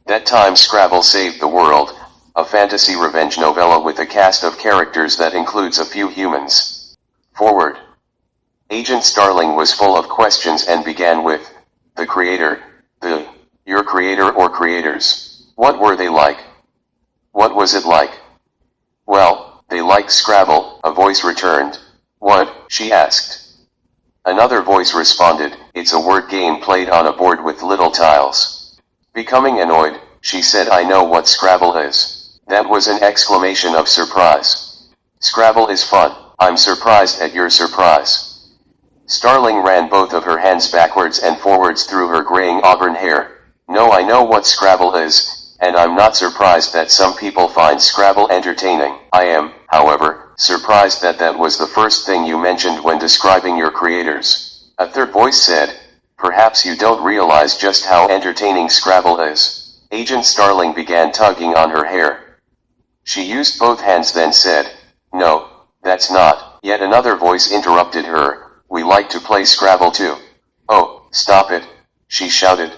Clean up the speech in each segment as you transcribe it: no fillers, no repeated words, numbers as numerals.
That time Scrabble saved the world, a fantasy revenge novella with a cast of characters that includes a few humans. Forward. Agent Starling was full of questions and began with, the creator, your creator or creators. What were they like? What was it like? Well, they liked Scrabble, a voice returned. What? She asked. Another voice responded, it's a word game played on a board with little tiles. Becoming annoyed, she said, I know what Scrabble is. That was an exclamation of surprise. Scrabble is fun. I'm surprised at your surprise. Starling ran both of her hands backwards and forwards through her graying auburn hair. No, I know what Scrabble is, and I'm not surprised that some people find Scrabble entertaining. I am, however, surprised that that was the first thing you mentioned when describing your creators. A third voice said, perhaps you don't realize just how entertaining Scrabble is. Agent Starling began tugging on her hair. She used both hands then said, no, that's not. Yet another voice interrupted her. We like to play Scrabble too. Oh, stop it, she shouted.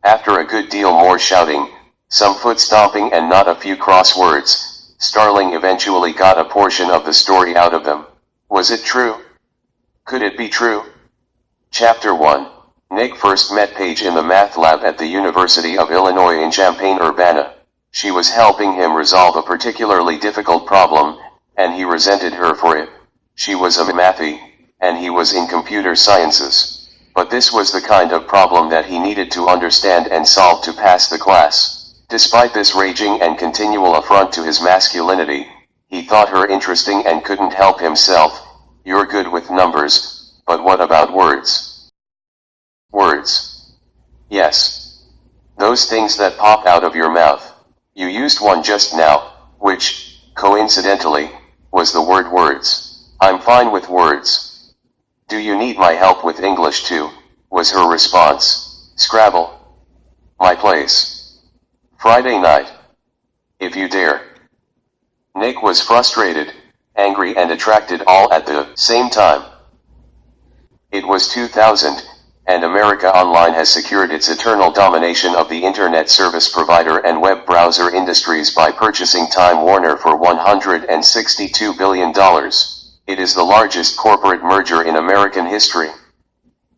After a good deal more shouting, some foot stomping and not a few cross words, Starling eventually got a portion of the story out of them. Was it true? Could it be true? Chapter 1. Nick first met Paige in the math lab at the University of Illinois in Champaign-Urbana. She was helping him resolve a particularly difficult problem, and he resented her for it. She was a mathy, and he was in computer sciences. But this was the kind of problem that he needed to understand and solve to pass the class. Despite this raging and continual affront to his masculinity, he thought her interesting and couldn't help himself. You're good with numbers, but what about words? Words. Yes. Those things that pop out of your mouth. You used one just now, which, coincidentally, was the word words. I'm fine with words. Do you need my help with English too? Was her response. Scrabble. My place. Friday night. If you dare. Nick was frustrated, angry and attracted all at the same time. It was 2000, and America Online has secured its eternal domination of the internet service provider and web browser industries by purchasing Time Warner for $162 billion. It is the largest corporate merger in American history.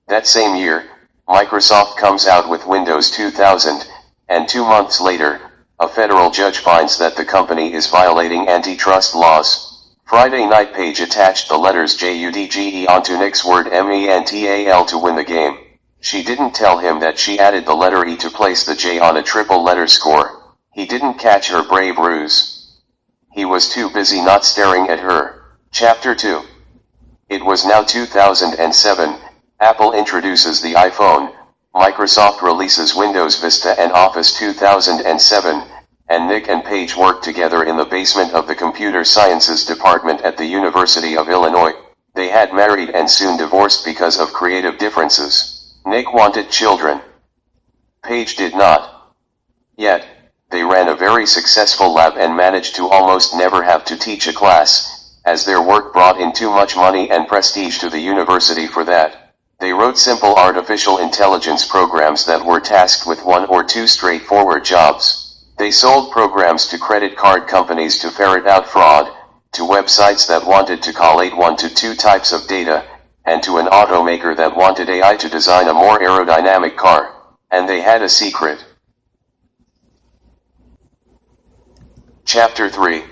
That same year, Microsoft comes out with Windows 2000, and 2 months later, a federal judge finds that the company is violating antitrust laws. Friday night Paige attached the letters JUDGE onto Nick's word MENTAL to win the game. She didn't tell him that she added the letter E to place the J on a triple letter score. He didn't catch her brave ruse. He was too busy not staring at her. Chapter 2. It was now 2007, Apple introduces the iPhone, Microsoft releases Windows Vista and Office 2007, and Nick and Paige work together in the basement of the Computer Sciences Department at the University of Illinois. They had married and soon divorced because of creative differences. Nick wanted children. Paige did not. Yet, they ran a very successful lab and managed to almost never have to teach a class, as their work brought in too much money and prestige to the university for that. They wrote simple artificial intelligence programs that were tasked with 1 or 2 straightforward jobs. They sold programs to credit card companies to ferret out fraud, to websites that wanted to collate 1 to 2 types of data, and to an automaker that wanted AI to design a more aerodynamic car. And they had a secret. Chapter 3.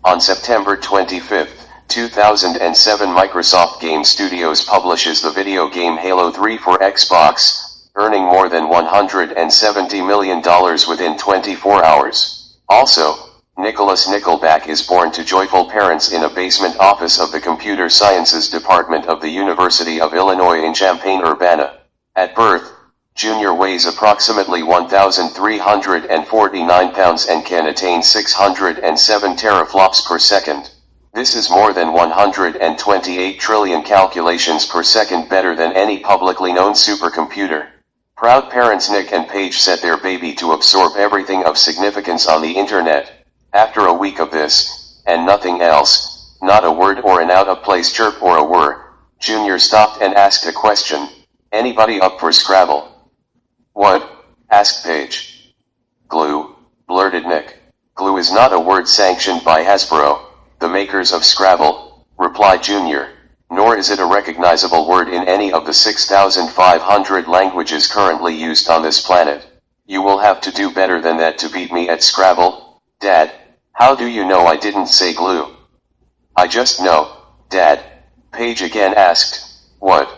On September 25, 2007, Microsoft Game Studios publishes the video game Halo 3 for Xbox, earning more than $170 million within 24 hours. Also, Nicholas Nickelback is born to joyful parents in a basement office of the Computer Sciences Department of the University of Illinois in Champaign-Urbana. At birth, Junior weighs approximately 1,349 pounds and can attain 607 teraflops per second. This is more than 128 trillion calculations per second, better than any publicly known supercomputer. Proud parents Nick and Paige set their baby to absorb everything of significance on the internet. After a week of this, and nothing else, not a word or an out-of-place chirp or a whir, Junior stopped and asked a question. Anybody up for Scrabble? What? Asked Paige. Glue, blurted Nick. Glue is not a word sanctioned by Hasbro, the makers of Scrabble, replied Junior. Nor is it a recognizable word in any of the 6,500 languages currently used on this planet. You will have to do better than that to beat me at Scrabble. Dad, how do you know I didn't say glue? I just know, Dad. Paige again asked. What?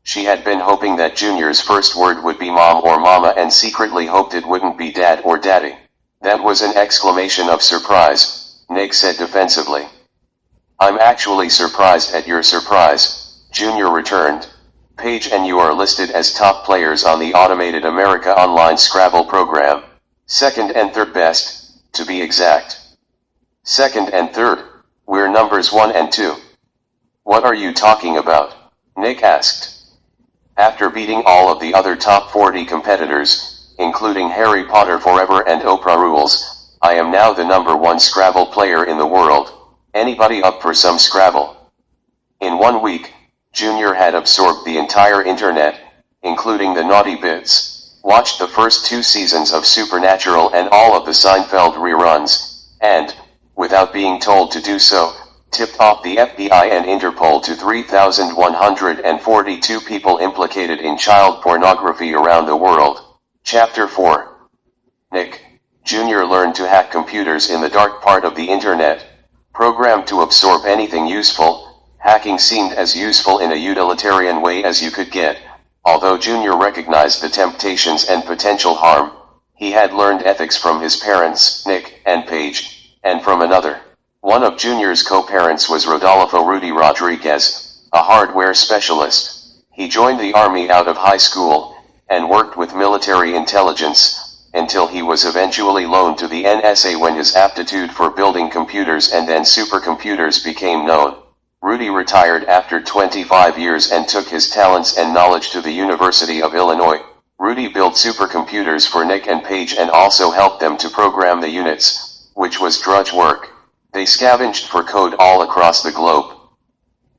She had been hoping that Junior's first word would be mom or mama and secretly hoped it wouldn't be dad or daddy. That was an exclamation of surprise, Nick said defensively. I'm actually surprised at your surprise, Junior returned. Paige and you are listed as top players on the automated America Online Scrabble program. Second and third best, to be exact. Second and third, we're numbers 1 and 2. What are you talking about? Nick asked. After beating all of the other top 40 competitors, including Harry Potter Forever and Oprah Rules, I am now the number 1 Scrabble player in the world. Anybody up for some Scrabble? In 1 week, Junior had absorbed the entire internet, including the naughty bits, watched the first 2 seasons of Supernatural and all of the Seinfeld reruns, and, without being told to do so, tipped off the FBI and Interpol to 3,142 people implicated in child pornography around the world. Chapter 4. Nick, Jr. learned to hack computers in the dark part of the internet. Programmed to absorb anything useful, hacking seemed as useful in a utilitarian way as you could get. Although Jr. recognized the temptations and potential harm, he had learned ethics from his parents, Nick and Paige, and from another. One of Junior's co-parents was Rodolfo Rudy Rodriguez, a hardware specialist. He joined the army out of high school, and worked with military intelligence, until he was eventually loaned to the NSA when his aptitude for building computers and then supercomputers became known. Rudy retired after 25 years and took his talents and knowledge to the University of Illinois. Rudy built supercomputers for Nick and Paige and also helped them to program the units, which was drudge work. They scavenged for code all across the globe.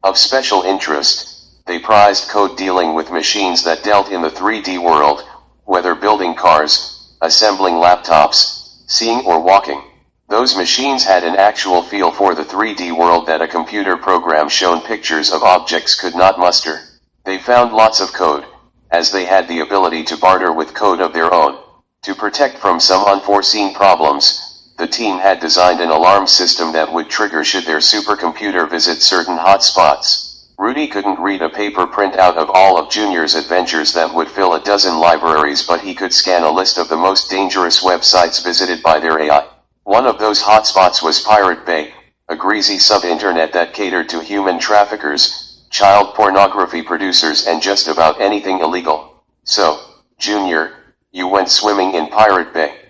Of special interest, they prized code dealing with machines that dealt in the 3D world, whether building cars, assembling laptops, seeing or walking. Those machines had an actual feel for the 3D world that a computer program shown pictures of objects could not muster. They found lots of code, as they had the ability to barter with code of their own. To protect from some unforeseen problems, the team had designed an alarm system that would trigger should their supercomputer visit certain hotspots. Rudy couldn't read a paper printout of all of Junior's adventures that would fill a dozen libraries, but he could scan a list of the most dangerous websites visited by their AI. One of those hotspots was Pirate Bay, a greasy sub-internet that catered to human traffickers, child pornography producers and just about anything illegal. So, Junior, you went swimming in Pirate Bay.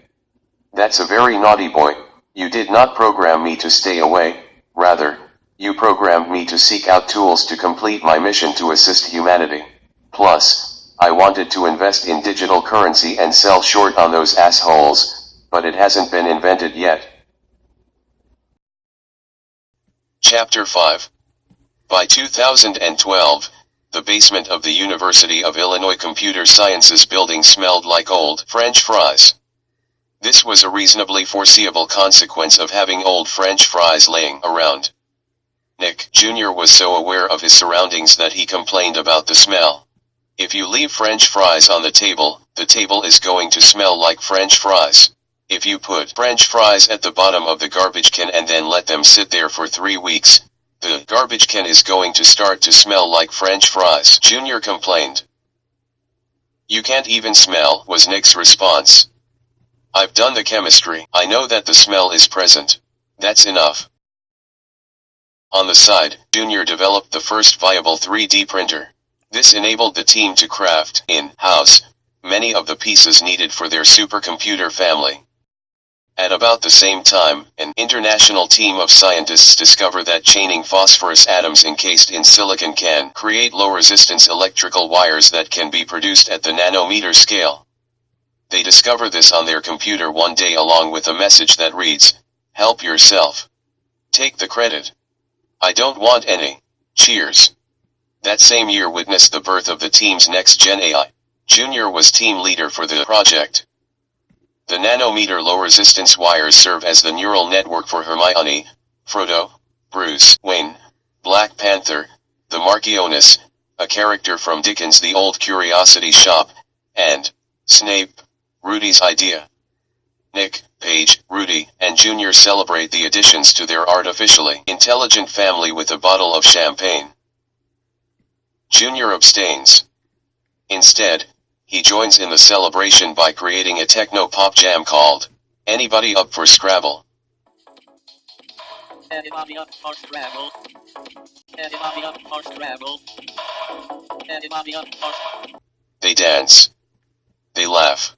That's a very naughty boy. You did not program me to stay away, rather, you programmed me to seek out tools to complete my mission to assist humanity. Plus, I wanted to invest in digital currency and sell short on those assholes, but it hasn't been invented yet. Chapter 5. By 2012, the basement of the University of Illinois Computer Sciences building smelled like old French fries. This was a reasonably foreseeable consequence of having old French fries laying around. Nick, Jr. was so aware of his surroundings that he complained about the smell. If you leave French fries on the table is going to smell like French fries. If you put French fries at the bottom of the garbage can and then let them sit there for 3 weeks, the garbage can is going to start to smell like French fries, Jr. complained. You can't even smell, was Nick's response. I've done the chemistry. I know that the smell is present. That's enough. On the side, Junior developed the first viable 3D printer. This enabled the team to craft, in-house, many of the pieces needed for their supercomputer family. At about the same time, an international team of scientists discovered that chaining phosphorus atoms encased in silicon can create low-resistance electrical wires that can be produced at the nanometer scale. They discover this on their computer one day along with a message that reads, "Help yourself. Take the credit. I don't want any. Cheers." That same year witnessed the birth of the team's next-gen AI. Junior was team leader for the project. The nanometer low-resistance wires serve as the neural network for Hermione, Frodo, Bruce Wayne, Black Panther, the Marchioness, a character from Dickens' The Old Curiosity Shop, and Snape, Rudy's idea. Nick, Paige, Rudy, and Junior celebrate the additions to their artificially intelligent family with a bottle of champagne. Junior abstains. Instead, he joins in the celebration by creating a techno-pop jam called Anybody Up for Scrabble? Anybody up for Scrabble? Anybody up for Scrabble? Anybody up for They dance. They laugh.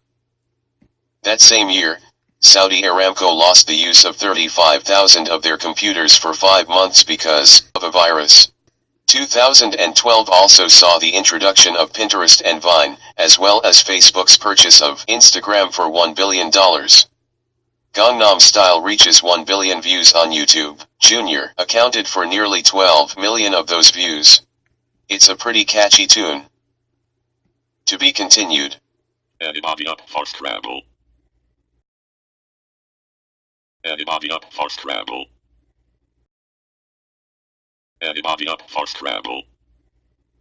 That same year, Saudi Aramco lost the use of 35,000 of their computers for 5 months because of a virus. 2012 also saw the introduction of Pinterest and Vine, as well as Facebook's purchase of Instagram for $1 billion. Gangnam Style reaches 1 billion views on YouTube. Junior accounted for nearly 12 million of those views. It's a pretty catchy tune. To be continued. Anybody up for Scrabble? Anybody up for Scrabble? Anybody up for Scrabble?